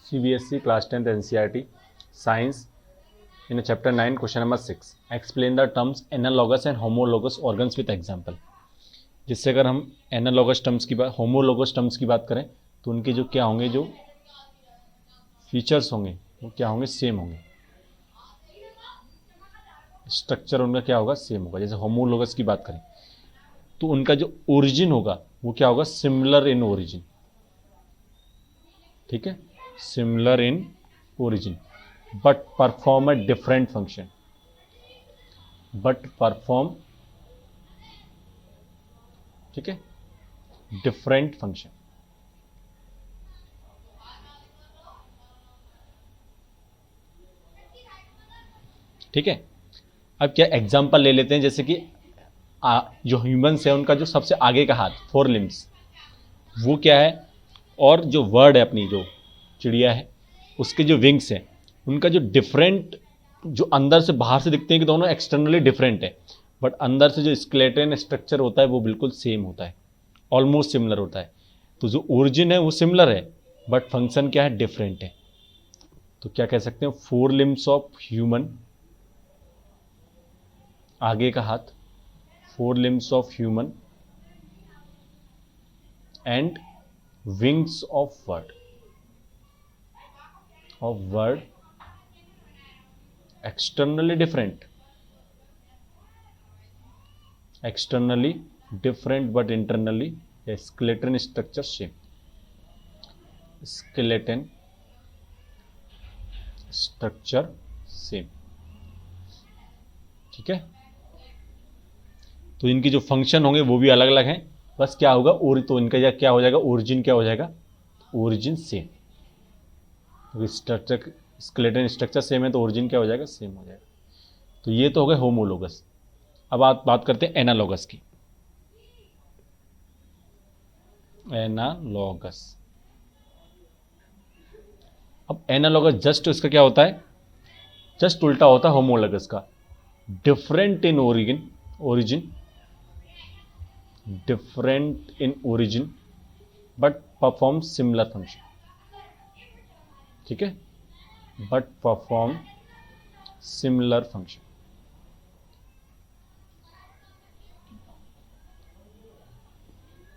CBSE class 10th NCERT Science in chapter 9 question number 6 explain the terms analogous and homologous organs with example। जिससे अगर हम analogous terms की बात homologous terms की बात करें तो उनके जो क्या होंगे, जो फीचर्स होंगे वो क्या होंगे, सेम होंगे। स्ट्रक्चर उनका क्या होगा, सेम होगा। जैसे होमोलोगस की बात करें तो उनका जो ओरिजिन होगा वो क्या होगा, सिमिलर इन ओरिजिन। ठीक है, similar in origin but perform a different function, but perform, ठीक है, डिफरेंट फंक्शन। ठीक है, अब क्या एग्जांपल ले लेते हैं। जैसे कि जो ह्यूमंस है उनका जो सबसे आगे का हाथ, 4 लिम्स, वो क्या है, और जो वर्ड है अपनी जो चिड़िया है उसके जो विंग्स हैं उनका जो डिफरेंट, जो अंदर से बाहर से दिखते हैं कि दोनों एक्सटर्नली डिफरेंट है, बट अंदर से जो स्केलेटन स्ट्रक्चर होता है वो बिल्कुल सेम होता है, ऑलमोस्ट सिमिलर होता है। तो जो ओरिजिन है वो सिमिलर है बट फंक्शन क्या है, डिफरेंट है। तो क्या कह सकते हैं, 4 लिम्स ऑफ ह्यूमन, आगे का हाथ, 4 limbs of human and wings of word externally different but internally skeleton structure same, skeleton structure same. ठीक है, तो इनकी जो फंक्शन होंगे वो भी अलग अलग हैं, बस क्या होगा, और तो इनका क्या हो जाएगा, ओरिजिन क्या हो जाएगा, origin same. Structure, skeleton structure same है तो ओरिजिन क्या हो जाएगा, सेम हो जाएगा। तो ये तो हो गए होमोलोगस। अब आप बात करते हैं एनालॉगस की। एनालॉगस, अब एनालॉगस जस्ट इसका क्या होता है, जस्ट उल्टा होता है होमोलोगस का। Different in origin different in origin but perform similar function. ठीक है, बट परफॉर्म सिमिलर फंक्शन।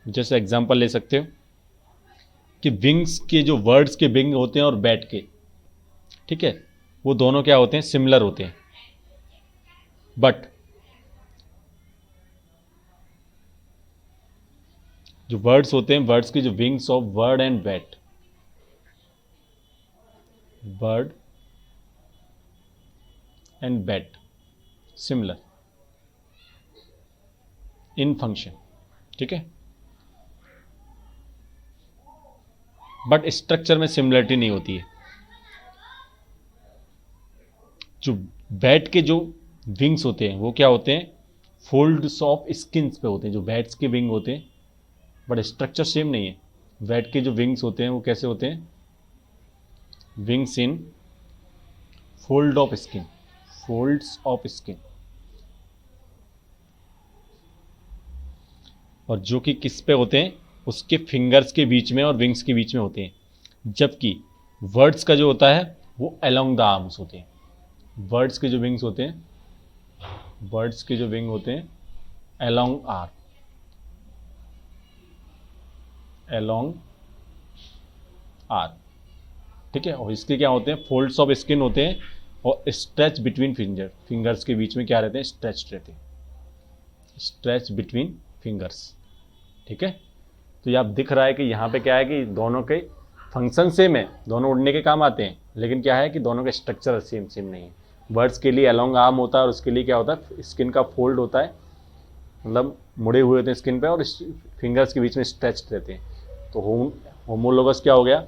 जैसे एग्जांपल ले सकते हो कि विंग्स के जो वर्ड्स के विंग होते हैं और बैट के, ठीक है, वो दोनों क्या होते हैं, सिमिलर होते हैं, बट जो वर्ड्स होते हैं, वर्ड्स की जो wings of word and bat, bird and bat similar in function. ठीक है, बट स्ट्रक्चर में सिमिलरिटी नहीं होती है। जो बैट के जो विंग्स होते हैं वो क्या होते हैं, फोल्ड्स ऑफ स्किन्स पे होते हैं, जो बैट्स के विंग होते हैं, बट स्ट्रक्चर सेम नहीं है। बैट के जो विंग्स होते हैं वो कैसे होते हैं, wings in fold of skin, folds of skin, और जो कि किस पे होते हैं, उसके फिंगर्स के बीच में और विंग्स के बीच में होते हैं। जबकि वर्ड्स का जो होता है वो अलोंग द आर्म्स होते हैं। बर्ड्स के जो विंग्स होते हैं, बर्ड्स के जो विंग होते हैं अलोंग आर्म, अलोंग आर्म। ठीक है, और इसके क्या होते हैं, फोल्ड्स ऑफ स्किन होते हैं और स्ट्रेच बिटवीन फिंगर्स के बीच में क्या रहते हैं, स्ट्रेच रहते हैं, स्ट्रेच बिटवीन फिंगर्स। ठीक है, तो ये आप दिख रहा है कि यहाँ पे क्या है कि दोनों के फंक्शन सेम है, दोनों उड़ने के काम आते हैं, लेकिन क्या है कि दोनों का स्ट्रक्चर सेम नहीं है। बर्ड्स के लिए अलोंग आर्म होता है और उसके लिए क्या होता है, स्किन का फोल्ड होता है, मतलब मुड़े हुए होते हैं स्किन पे, और फिंगर्स के बीच में स्ट्रेच रहते हैं। तो होमोलोगस क्या हो गया,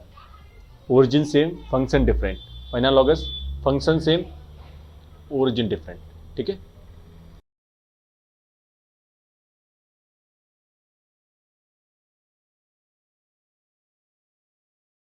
origin same function different. Analogous function same origin different. ठीक है।